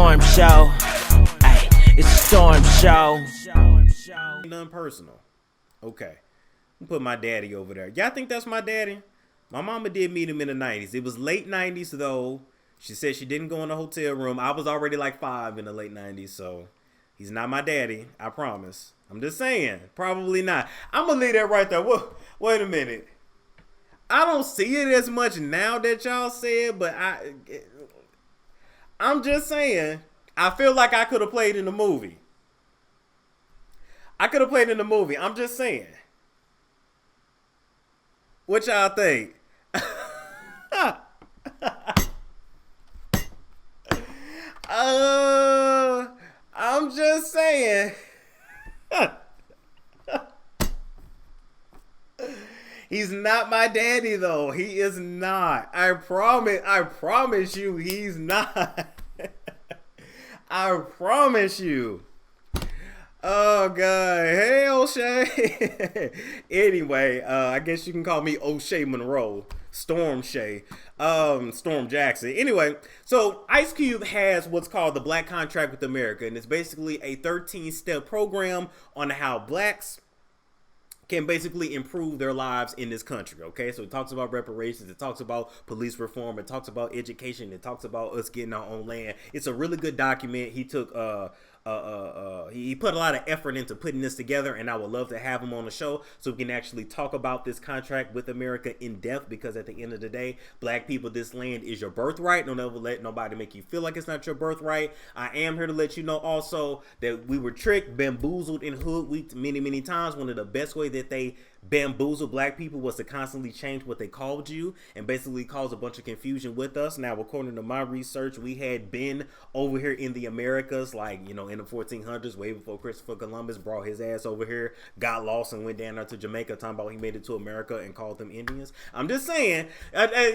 storm show. Ay, it's a storm show. Nothing personal. Okay. Put my daddy over there. Y'all think that's my daddy? My mama did meet him in the 90s. It was late 90s though. She said she didn't go in the hotel room. I was already like 5 in the late 90s, so he's not my daddy. I promise. I'm just saying. Probably not. I'm going to leave that right there. Whoa, wait a minute. I don't see it as much now that y'all said, but I'm just saying. I feel like I could have played in the movie. I could have played in the movie. I'm just saying. What y'all think? I'm just saying. He's not my daddy though. He is not. I promise you he's not. I promise you. Oh God. Hey O'Shea. Anyway, I guess you can call me O'Shea Monroe. Storm Jackson. Anyway, so Ice Cube has what's called the Black Contract with America, and it's basically a 13-step program on how blacks can basically improve their lives in this country. Okay, so it talks about reparations, it talks about police reform, it talks about education, it talks about us getting our own land. It's a really good document. He took he put a lot of effort into putting this together, and I would love to have him on the show so we can actually talk about this contract with America in depth, because at the end of the day, black people, this land is your birthright. Don't ever let nobody make you feel like it's not your birthright. I am here to let you know also that we were tricked, bamboozled, and hoodwinked many times. One of the best way that they bamboozle black people was to constantly change what they called you and basically cause a bunch of confusion with us. Now, according to my research, we had been over here in the Americas, like, you know, in the 1400s, way before Christopher Columbus brought his ass over here, got lost and went down there to Jamaica, talking about he made it to America and called them Indians. I'm just saying,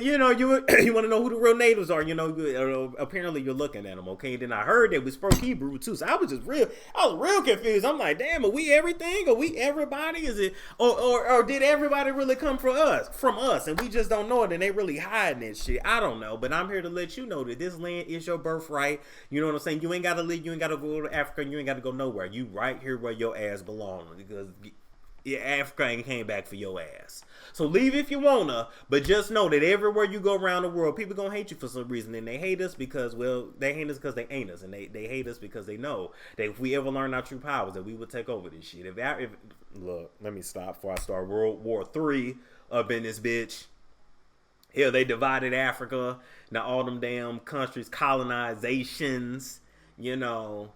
you know, you want to know who the real natives are, you know, apparently you're looking at them, okay? Then I heard that we spoke Hebrew too, so I was real confused. I'm like, damn, are we everything? Are we everybody? Is it, or did everybody really come from us, and we just don't know it, and they really hiding that shit? I don't know, but I'm here to let you know that this land is your birthright. You know what I'm saying? You ain't got to leave. You ain't got to go to Africa. You ain't got to go nowhere. You right here where your ass belongs, because Africa ain't came back for your ass. So leave if you wanna, but just know that everywhere you go around the world, people gonna hate you for some reason, and they hate us because, well, they hate us because they ain't us, and they hate us because they know that if we ever learn our true powers, that we would take over this shit. If look, let me stop before I start World War III up in this bitch. Hell, they divided Africa. Now all them damn countries, colonizations, you know.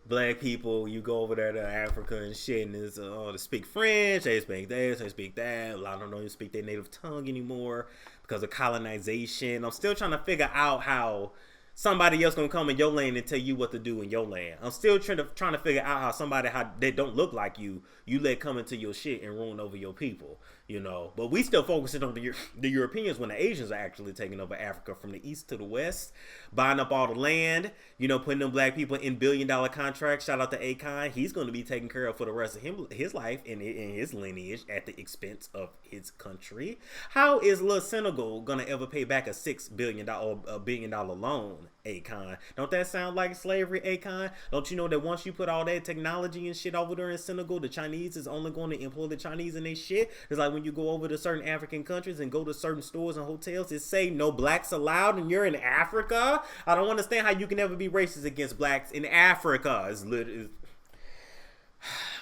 Black people, you go over there to Africa and shit, and it's they speak French, they speak this, they speak that. A lot of them don't even speak their native tongue anymore because of colonization. I'm still trying to figure out how somebody else gonna come in your land and tell you what to do in your land. I'm still trying to figure out how somebody they don't look like you let come into your shit and ruin over your people, you know. But we still focusing on the Europeans when the Asians are actually taking over Africa from the east to the west, buying up all the land, you know, putting them black people in billion-dollar contracts. Shout out to Akon. He's going to be taken care of for the rest of his life and his lineage at the expense of his country. How is little Senegal going to ever pay back a $6 billion loan, Akon? Don't that sound like slavery, Akon? Don't you know that once you put all that technology and shit over there in Senegal, the Chinese is only going to employ the Chinese in their shit? It's like when you go over to certain African countries and go to certain stores and hotels, it say no blacks allowed, and you're in Africa. I don't understand how you can ever be racist against blacks in Africa.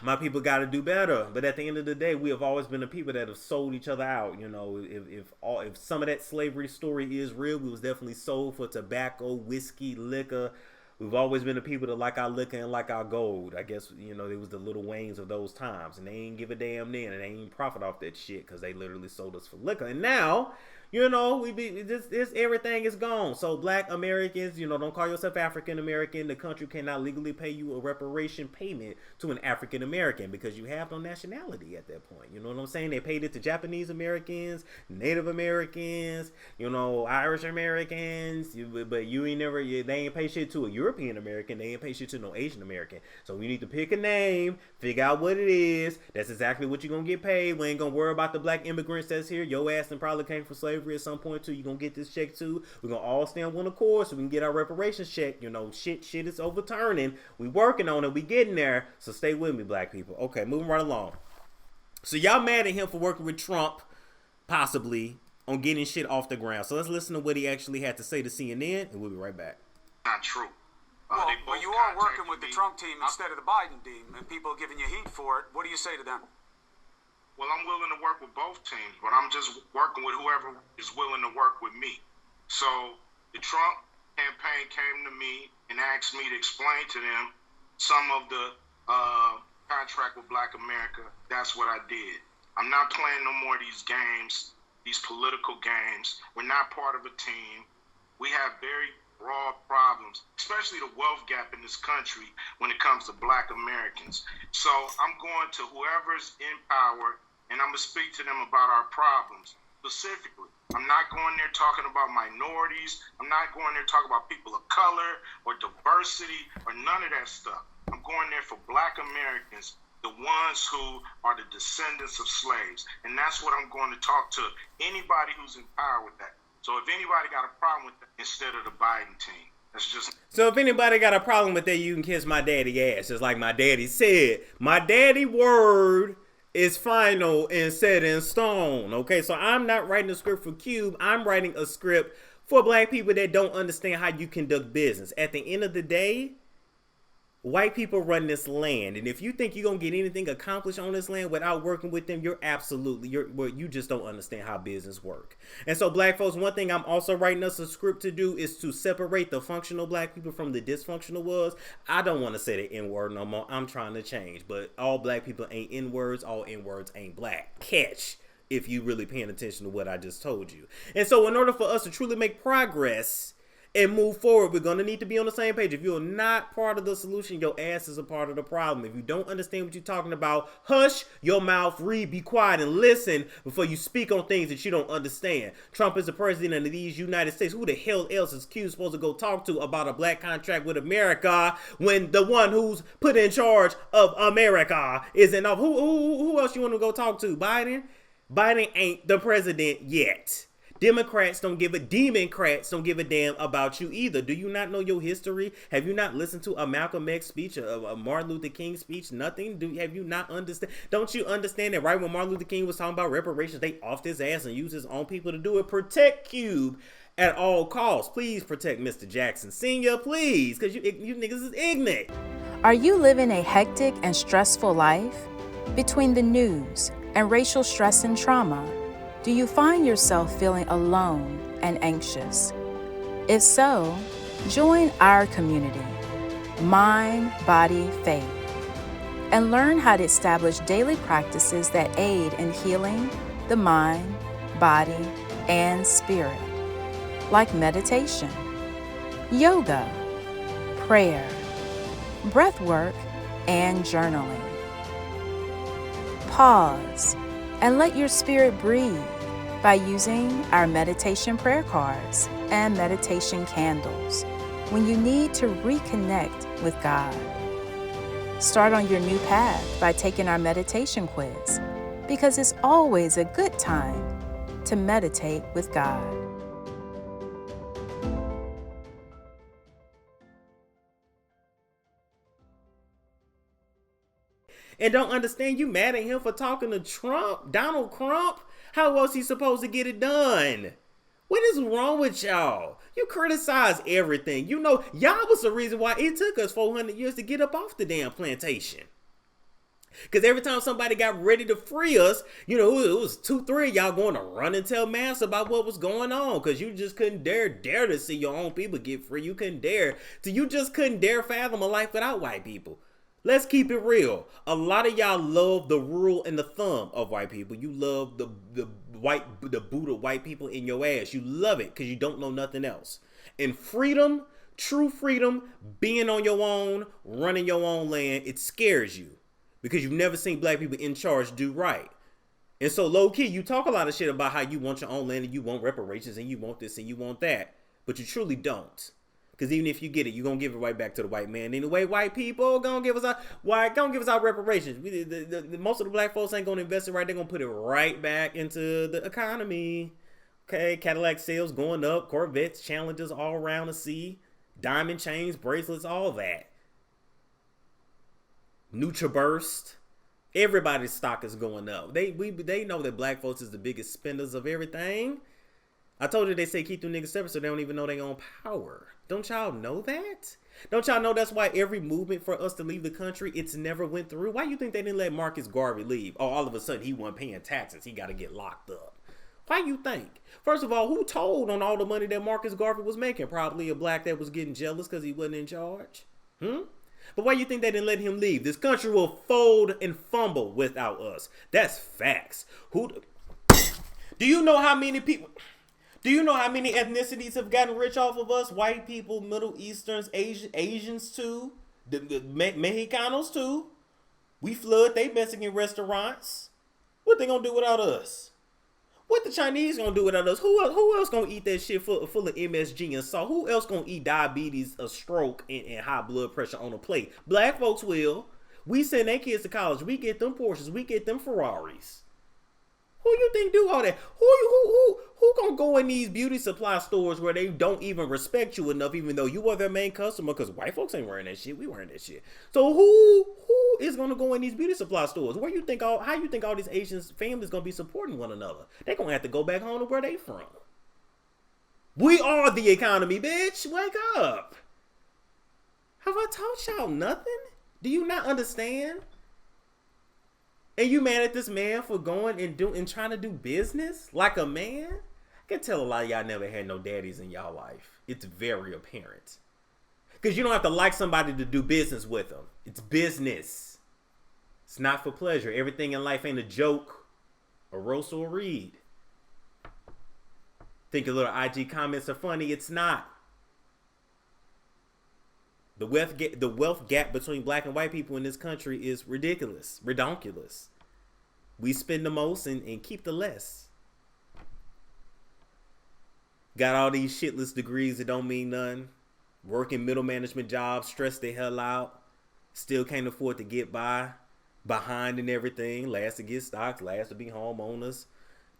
My people got to do better. But at the end of the day, we have always been the people that have sold each other out. You know, if some of that slavery story is real, we was definitely sold for tobacco, whiskey, liquor. We've always been the people that like our liquor and like our gold. I guess, you know, it was the Little Waynes of those times, and they ain't give a damn then, and they ain't profit off that shit because they literally sold us for liquor. And now, you know, this everything is gone. So black Americans, you know, don't call yourself African American. The country cannot legally pay you a reparation payment to an African American because you have no nationality at that point. You know what I'm saying? They paid it to Japanese Americans, Native Americans, you know, Irish Americans, but you ain't never, they ain't pay shit to a European American. They ain't pay shit to no Asian American. So we need to pick a name, figure out what it is. That's exactly what you're gonna get paid. We ain't gonna worry about the black immigrants that's here. Your ass and probably came from slavery. delivery at some point too. You're gonna get this check too. We're gonna all stay on one accord so we can get our reparations check. You know, shit is overturning. We working on it. We getting there. So stay with me, black people. Okay, moving right along. So y'all mad at him for working with Trump, possibly, on getting shit off the ground. So let's listen to what he actually had to say to CNN, and we'll be right back. Not true. Well, you are working with the Trump team instead of the Biden team, and people are giving you heat for it. What do you say to them? Well, I'm willing to work with both teams, but I'm just working with whoever is willing to work with me. So the Trump campaign came to me and asked me to explain to them some of the contract with Black America. That's what I did. I'm not playing no more of these games, these political games. We're not part of a team. We have very raw problems, especially the wealth gap in this country when it comes to Black Americans. So I'm going to whoever's in power, and I'm going to speak to them about our problems specifically. I'm not going there talking about minorities. I'm not going there talking about people of color or diversity or none of that stuff. I'm going there for Black Americans, the ones who are the descendants of slaves. And that's what I'm going to talk to anybody who's in power with that. So if anybody got a problem with that, instead of the Biden team, that's just... So if anybody got a problem with that, you can kiss my daddy ass. Just like my daddy said. My daddy word is final and set in stone. Okay, so I'm not writing a script for Cube. I'm writing a script for black people that don't understand how you conduct business. At the end of the day, white people run this land, and if you think you're gonna get anything accomplished on this land without working with them, you just don't understand how business work. And so, black folks, one thing I'm also writing us a script to do is to separate the functional black people from the dysfunctional ones. I don't want to say the N-word no more. I'm trying to change, but all black people ain't N-words. All N-words ain't black. Catch, if you really paying attention to what I just told you. And so, in order for us to truly make progress and move forward, we're going to need to be on the same page. If you're not part of the solution, your ass is a part of the problem. If you don't understand what you're talking about, hush your mouth, read, be quiet, and listen before you speak on things that you don't understand. Trump is the president of these United States. Who the hell else is Q supposed to go talk to about a black contract with America when the one who's put in charge of America isn't off? Who else you want to go talk to? Biden? Biden ain't the president yet. Democrats don't give a damn about you either. Do you not know your history? Have you not listened to a Malcolm X speech, a Martin Luther King speech? Nothing? Have you not understand? Don't you understand that right when Martin Luther King was talking about reparations, they offed his ass and used his own people to do it? Protect Cube at all costs. Please protect Mr. Jackson Sr., please, because you niggas is ignorant. Are you living a hectic and stressful life? Between the news and racial stress and trauma, do you find yourself feeling alone and anxious? If so, join our community, Mind, Body, Faith, and learn how to establish daily practices that aid in healing the mind, body, and spirit, like meditation, yoga, prayer, breath work, and journaling. Pause and let your spirit breathe by using our meditation prayer cards and meditation candles when you need to reconnect with God. Start on your new path by taking our meditation quiz, because it's always a good time to meditate with God. And don't understand, you mad at him for talking to Trump? Donald Trump? How was he supposed to get it done? What is wrong with y'all? You criticize everything. You know, y'all was the reason why it took us 400 years to get up off the damn plantation. Because every time somebody got ready to free us, you know, it was 2-3 of y'all going to run and tell mass about what was going on. Because you just couldn't dare to see your own people get free. You just couldn't dare fathom a life without white people. Let's keep it real. A lot of y'all love the rule and the thumb of white people. You love the boot of white people in your ass. You love it because you don't know nothing else. And freedom, true freedom, being on your own, running your own land, it scares you because you've never seen black people in charge do right. And so low key, you talk a lot of shit about how you want your own land and you want reparations and you want this and you want that, but you truly don't. Because even if you get it, you're going to give it right back to the white man. Anyway, white people going to give us our reparations. Most of the black folks ain't going to invest it right. They're going to put it right back into the economy. Okay, Cadillac sales going up, Corvettes, Challengers all around the sea, diamond chains, bracelets, all that. NUTRABURST. Everybody's stock is going up. They know that black folks is the biggest spenders of everything. I told you they say keep them niggas separate so they don't even know they own power. Don't y'all know that? Don't y'all know that's why every movement for us to leave the country, it's never went through? Why you think they didn't let Marcus Garvey leave? Oh, all of a sudden he wasn't paying taxes. He got to get locked up. Why you think? First of all, who told on all the money that Marcus Garvey was making? Probably a black that was getting jealous because he wasn't in charge. But why you think they didn't let him leave? This country will fold and fumble without us. That's facts. Do you know how many people... Do you know how many ethnicities have gotten rich off of us? White people, Middle Easterns, Asians too. The Mexicanos too. We flood they Mexican restaurants. What they gonna do without us? What the Chinese gonna do without us? Who else gonna eat that shit full of MSG and salt? Who else gonna eat diabetes, a stroke, and high blood pressure on a plate? Black folks will. We send their kids to college. We get them Porsches. We get them Ferraris. Who you think do all that? Who gonna go in these beauty supply stores where they don't even respect you enough, even though you are their main customer? Because white folks ain't wearing that shit. We wearing that shit. So who is gonna go in these beauty supply stores? How you think all these Asian families gonna be supporting one another? They gonna have to go back home to where they from. We are the economy, bitch. Wake up. Have I taught y'all nothing? Do you not understand? And you mad at this man for going and trying to do business like a man? I can tell a lot of y'all never had no daddies in y'all life. It's very apparent. Because you don't have to like somebody to do business with them. It's business. It's not for pleasure. Everything in life ain't a joke, a roast, or a read. Think a little IG comments are funny. It's not. The wealth gap between black and white people in this country is ridiculous, redonkulous. We spend the most and keep the less. Got all these shitless degrees that don't mean nothing. Working middle management jobs, stressed the hell out. Still can't afford to get by. Behind in everything. Last to get stocks, last to be homeowners.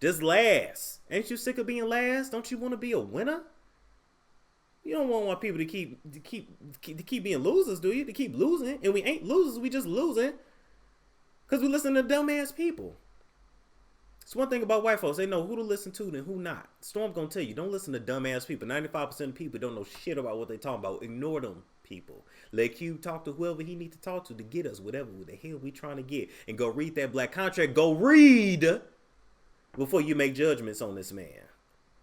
Just last. Ain't you sick of being last? Don't you want to be a winner? You don't want people to keep being losers, do you? To keep losing. And we ain't losers, we just losing. Because we listen to dumbass people. It's one thing about white folks. They know who to listen to and who not. Storm's going to tell you, don't listen to dumbass people. 95% of people don't know shit about what they talking about. Ignore them people. Let Cube talk to whoever he need to talk to get us whatever the hell we trying to get. And go read that black contract. Go read before you make judgments on this man.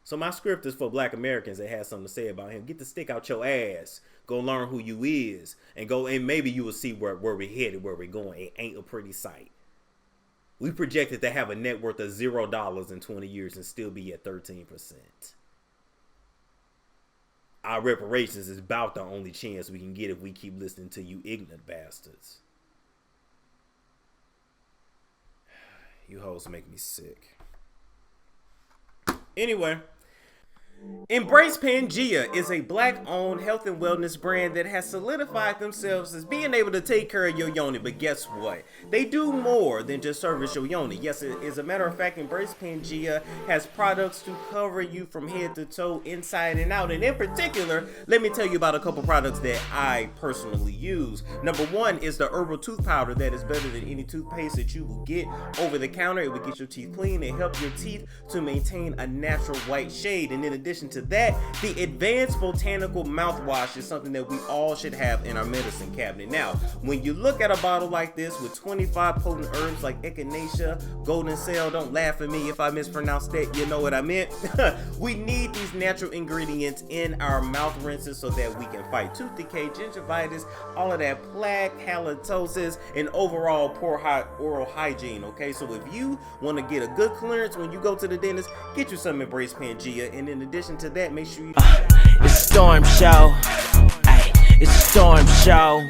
So my script is for black Americans that has something to say about him. Get the stick out your ass. Go learn who you is. And maybe you will see where we're headed, where we're going. It ain't a pretty sight. We projected to have a net worth of $0 in 20 years and still be at 13%. Our reparations is about the only chance we can get if we keep listening to you ignorant bastards. You hoes make me sick. Anyway. Embrace Pangea is a black-owned health and wellness brand that has solidified themselves as being able to take care of your yoni. But guess what? They do more than just service your yoni. Yes, as a matter of fact, Embrace Pangea has products to cover you from head to toe, inside and out. And in particular, let me tell you about a couple products that I personally use. Number one is the herbal tooth powder that is better than any toothpaste that you will get over the counter. It will get your teeth clean and help your teeth to maintain a natural white shade. And in addition to that, the advanced botanical mouthwash is something that we all should have in our medicine cabinet. Now, when you look at a bottle like this with 25 potent herbs like echinacea, golden cell, don't laugh at me if I mispronounced that, you know what I meant. We need these natural ingredients in our mouth rinses so that we can fight tooth decay, gingivitis, all of that plaque, halitosis, and overall poor oral hygiene. Okay, so if you want to get a good clearance when you go to the dentist, get you some Embrace Pangea. And in addition to that, make sure you it's Storm Show. Ay, it's Storm Show.